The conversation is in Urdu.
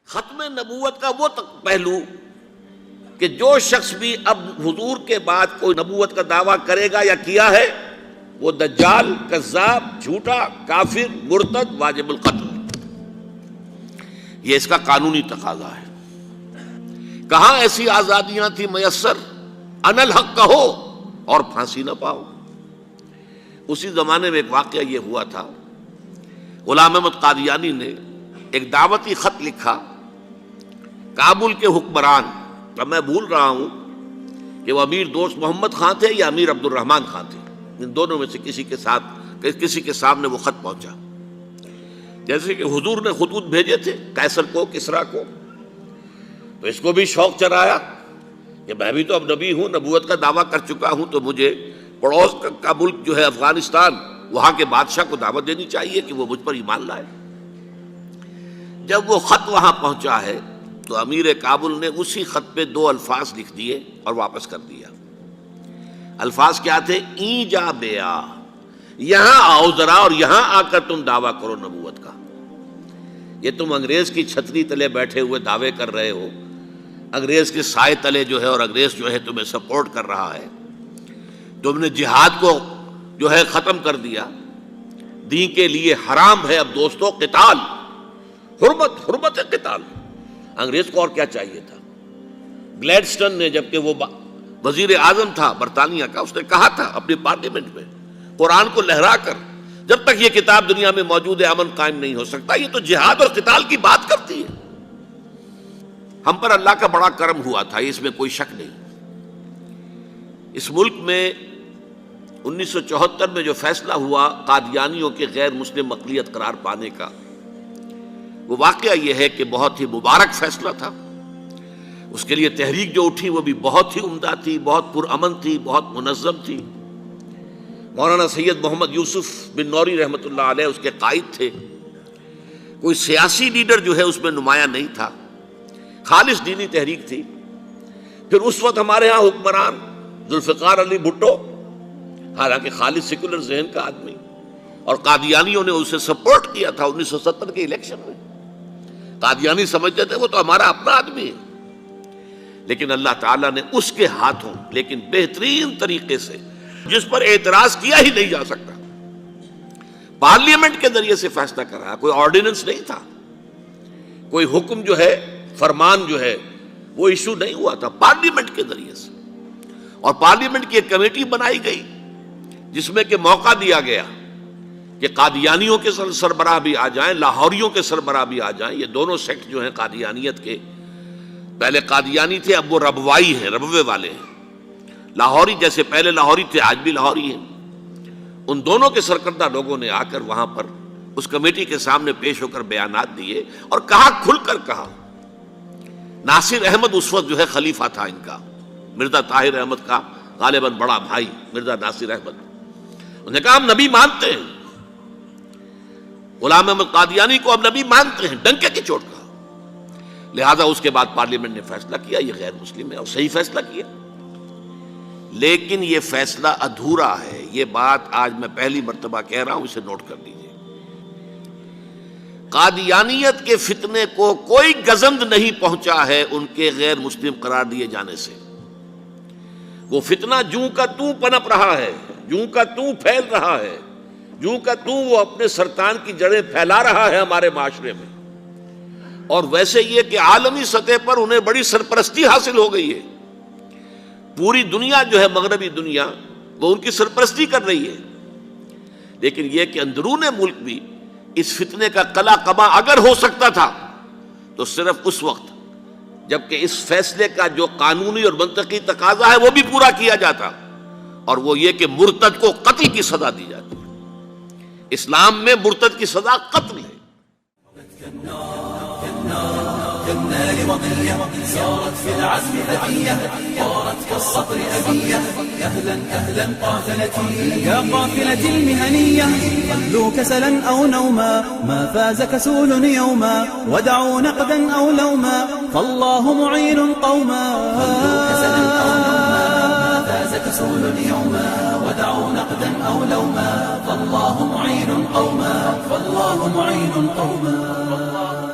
ختم نبوت کا وہ پہلو کہ جو شخص بھی اب حضور کے بعد کوئی نبوت کا دعویٰ کرے گا یا کیا ہے وہ دجال، کذاب، جھوٹا، کافر، مرتد، واجب القتل، یہ اس کا قانونی تقاضا ہے۔ کہاں ایسی آزادیاں تھی میسر، ان الحق کہو اور پھانسی نہ پاؤ۔ اسی زمانے میں ایک واقعہ یہ ہوا تھا، غلام احمد قادیانی نے ایک دعوتی خط لکھا کابل کے حکمران، اب میں بھول رہا ہوں کہ وہ امیر دوست محمد خان تھے یا امیر عبد الرحمن خان تھے، ان دونوں میں سے کسی کے سامنے وہ خط پہنچا۔ جیسے کہ حضور نے خطوط بھیجے تھے قیصر کو، کسریٰ کو، تو اس کو بھی شوق چرایا کہ میں بھی تو اب نبی ہوں، نبوت کا دعویٰ کر چکا ہوں، تو مجھے پڑوس کا ملک جو ہے افغانستان، وہاں کے بادشاہ کو دعوت دینی چاہیے کہ وہ مجھ پر ایمان لائے۔ جب وہ خط وہاں پہنچا ہے تو امیر کابل نے اسی خط پہ 2 الفاظ لکھ دیے اور واپس کر دیا۔ الفاظ کیا تھے؟ این جا بیا، یہاں آؤ ذرا اور یہاں آ کر تم دعویٰ کرو نبوت کا۔ یہ تم انگریز کی چھتری تلے بیٹھے ہوئے دعوے کر رہے ہو، انگریز کے سائے تلے جو ہے، اور انگریز جو ہے تمہیں سپورٹ کر رہا ہے، تم نے جہاد کو جو ہے ختم کر دیا، دین کے لیے حرام ہے اب دوستو قتال، حرمت قتال۔ انگریز کو اور کیا چاہیے تھا؟ گلیڈسٹن نے، جبکہ وہ وزیر اعظم تھا برطانیہ کا، اس نے کہا تھا اپنی پارلیمنٹ میں قرآن کو لہرا کر، جب تک یہ کتاب دنیا میں موجود ہے امن قائم نہیں ہو سکتا۔ یہ تو جہاد اور قتال کی بات کرتی ہے۔ ہم پر اللہ کا بڑا کرم ہوا تھا، اس میں کوئی شک نہیں۔ اس ملک میں 1974 میں جو فیصلہ ہوا قادیانیوں کے غیر مسلم اقلیت قرار پانے کا، وہ واقعہ یہ ہے کہ بہت ہی مبارک فیصلہ تھا۔ اس کے لیے تحریک جو اٹھی وہ بھی بہت ہی عمدہ تھی، بہت پرامن تھی، بہت منظم تھی۔ مولانا سید محمد یوسف بن نوری رحمۃ اللہ علیہ اس کے قائد تھے۔ کوئی سیاسی لیڈر جو ہے اس میں نمایاں نہیں تھا، خالص دینی تحریک تھی۔ پھر اس وقت ہمارے ہاں حکمران ذوالفقار علی بھٹو، حالانکہ خالص سیکولر ذہن کا آدمی، اور قادیانیوں نے اسے سپورٹ کیا تھا 1970 کے الیکشن میں۔ قادیانی سمجھتے تھے وہ تو ہمارا اپنا آدمی ہے، لیکن اللہ تعالیٰ نے اس کے ہاتھوں لیکن بہترین طریقے سے، جس پر اعتراض کیا ہی نہیں جا سکتا، پارلیمنٹ کے ذریعے سے فیصلہ کرایا۔ کوئی آرڈیننس نہیں تھا، کوئی حکم جو ہے، فرمان جو ہے وہ ایشو نہیں ہوا تھا، پارلیمنٹ کے ذریعے سے۔ اور پارلیمنٹ کی ایک کمیٹی بنائی گئی جس میں کہ موقع دیا گیا کہ قادیانیوں کے سربراہ بھی آ جائیں، لاہوریوں کے سربراہ بھی آ جائیں۔ یہ دونوں سیکٹ جو ہیں قادیانیت کے، پہلے قادیانی تھے اب وہ ربوائی ہیں، ربوے والے ہیں۔ لاہوری جیسے پہلے لاہوری تھے آج بھی لاہوری ہیں۔ ان دونوں کے سرکردہ لوگوں نے آ کر وہاں پر اس کمیٹی کے سامنے پیش ہو کر بیانات دیے اور کہا، کھل کر کہا۔ ناصر احمد اس وقت جو ہے خلیفہ تھا ان کا، مرزا طاہر احمد کا غالباً بڑا بھائی مرزا ناصر احمد۔ انہوں نے کہا ہم نبی مانتے ہیں، غلام احمد قادیانی کو ہم نبی مانتے ہیں، ڈنکے کی چوٹ کہا۔ لہذا اس کے بعد پارلیمنٹ نے فیصلہ کیا یہ غیر مسلم ہے، اور صحیح فیصلہ کیا۔ لیکن یہ فیصلہ ادھورا ہے، یہ بات آج میں پہلی مرتبہ کہہ رہا ہوں، اسے نوٹ کر لیجیے۔ قادیانیت کے فتنے کو کوئی گزند نہیں پہنچا ہے ان کے غیر مسلم قرار دیے جانے سے۔ وہ فتنہ جوں کا توں پنپ رہا ہے، جوں کا توں پھیل رہا ہے، جوں کا توں وہ اپنے سرطان کی جڑیں پھیلا رہا ہے ہمارے معاشرے میں۔ اور ویسے یہ کہ عالمی سطح پر انہیں بڑی سرپرستی حاصل ہو گئی ہے، پوری دنیا جو ہے مغربی دنیا وہ ان کی سرپرستی کر رہی ہے۔ لیکن یہ کہ اندرون ملک بھی اس فتنے کا قلع قبا اگر ہو سکتا تھا تو صرف اس وقت جبکہ اس فیصلے کا جو قانونی اور منطقی تقاضا ہے وہ بھی پورا کیا جاتا، اور وہ یہ کہ مرتد کو قتل کی سزا دی جاتی۔ اسلام میں مرتد کی سزا قتل ہے۔ كالنار وضية سارت في العزم فتية طارت كالصقر أبية أهلا أهلا قافلتي يا قافلة المهنية خلوا كسلا أو نوما ما فاز كسول يوما ودعوا نقدا أو لوما فالله معين قوما خلوا كسلا أو نوما ما فاز كسول يوما ودعوا نقدا أو لوما فالله معين قوما فالله معين قوما